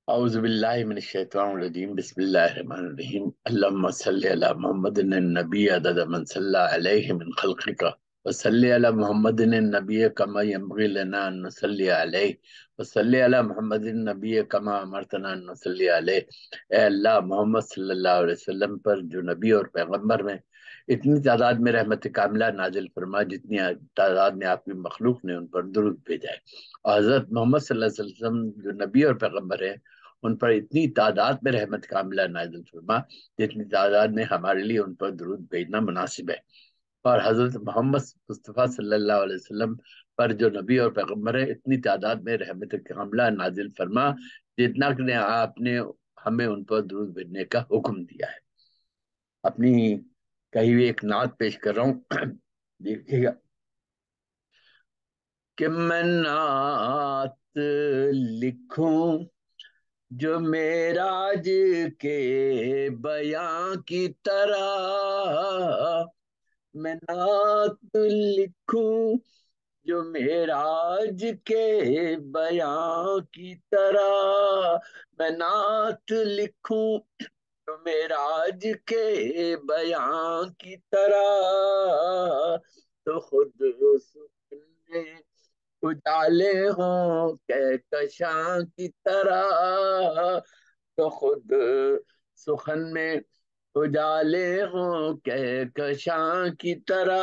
أعوذ بالله من الشيطان الرجيم بسم الله الرحمن الرحيم اللهم صل على محمد النبي عدد من صلى عليه من خلقك وصل على محمد النبي كما ينبغي لنا أن نصلي عليه وصل على محمد النبي كما أمرتنا أن نصلي عليه۔ اے اللہ محمد صلی اللہ علیہ وسلم پر جو نبی اور پیغمبر میں اتنی تعداد میں رحمت کاملہ نازل فرما جتنی تعداد میں آپ کی مخلوق نے ان پر درود بھیجا ہے، اور حضرت محمد صلی اللہ علیہ وسلم جو نبی اور پیغمبر ہے ان پر اتنی تعداد میں رحمت کاملہ نازل فرما جتنی تعداد میں ہمارے لیے ان پر درود بھیجنا مناسب ہے، اور حضرت محمد مصطفیٰ صلی اللہ علیہ وسلم پر جو نبی اور پیغمبر ہے اتنی تعداد میں رحمت کاملہ نازل فرما جتنا کہ آپ نے ہمیں ان پر درود بھیجنے کا حکم دیا ہے۔ اپنی کہی ہوئی ایک نعت پیش کر رہا ہوں، دیکھیے گا کہ میں نعت لکھوں جو معراج کے بیاں کی طرح، میں نعت لکھوں جو معراج کے بیاں کی طرح، میں نعت لکھوں جو معراج کے بیاں کی طرح، تو خود سننے اجالے ہوں کہکشاں کی طرح، تو خود سخن میں اجالے ہوں کہکشاں کی طرح،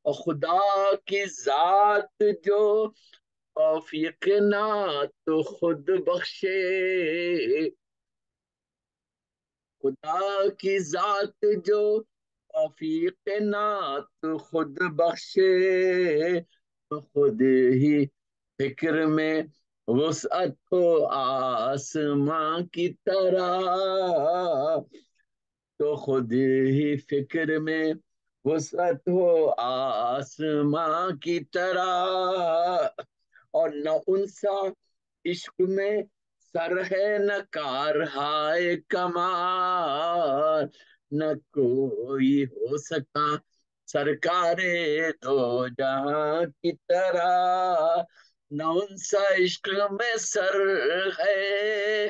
اور خدا کی ذات جو توفیق نہ تو خود بخشے، خدا کی ذات جو توفیق نہ تو خود بخشے، تو خود ہی فکر میں وسعت ہو آسماں کی طرح، تو خود ہی فکر میں وسعت ہو آسماں کی طرح، اور نہ انسا عشق میں سر ہے نہ کار ہائے کمال، نہ کوئی ہو سکا سرکار دو جہاں کی طرح، نہ انسا عشق میں سر ہے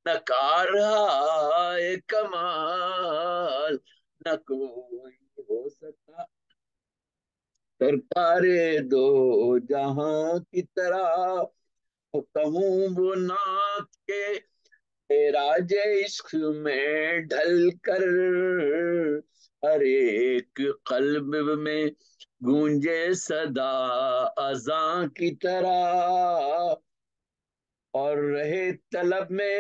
نہ کار ہائے کمال، نہ کوئی ہو سکا سرکار دو جہاں کی طرح، کہوں وہ نعت کے راج عشق میں ڈھل کر، ہر ایک قلب میں گونجے صدا اذاں کی طرح، اور رہے طلب میں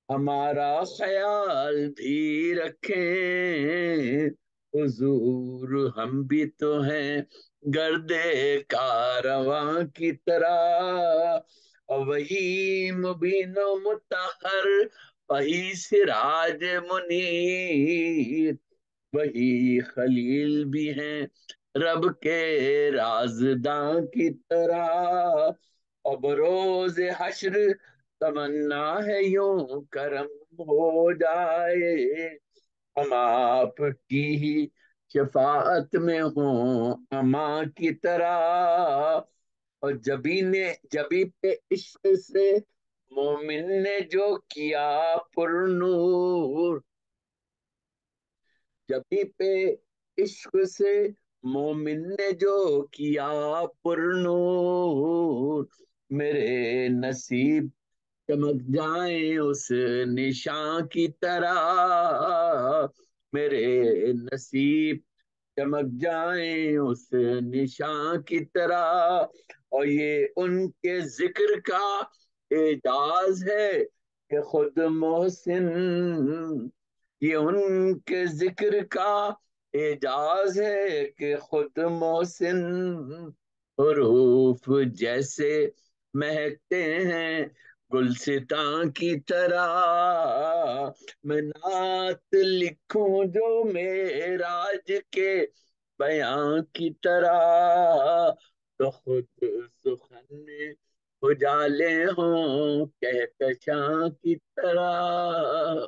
ہمارا خیال بھی رکھیں، حضور ہم بھی تو ہیں گردے کارواں کی طرح، اور وہی مبین و مطہر، وہی سراج منیر، وہی خلیل بھی ہیں رب کے رازداں کی طرح، اب روز حشر تمنا ہے یوں کرم ہو جائے، ہم آپ کی ہی شفاعت میں ہوں اماں کی طرح، اور جبی پہ عشق سے مومن نے جو کیا پر نور، جبی پہ عشق سے مومن نے جو کیا پر نور، میرے نصیب چمک جائیں اس نشان کی طرح، میرے نصیب چمک جائیں اس نشان کی طرح، اور یہ ان کے ذکر کا اعجاز ہے کہ خود محسن، یہ ان کے ذکر کا اعجاز ہے کہ خود محسن، حروف جیسے مہکتے ہیں گلستاں کی طرح، میں نعت لکھوں جو معراج کے بیاں کی طرح، تو خود سخن میں اجالے ہوں کہکشاں کی طرح۔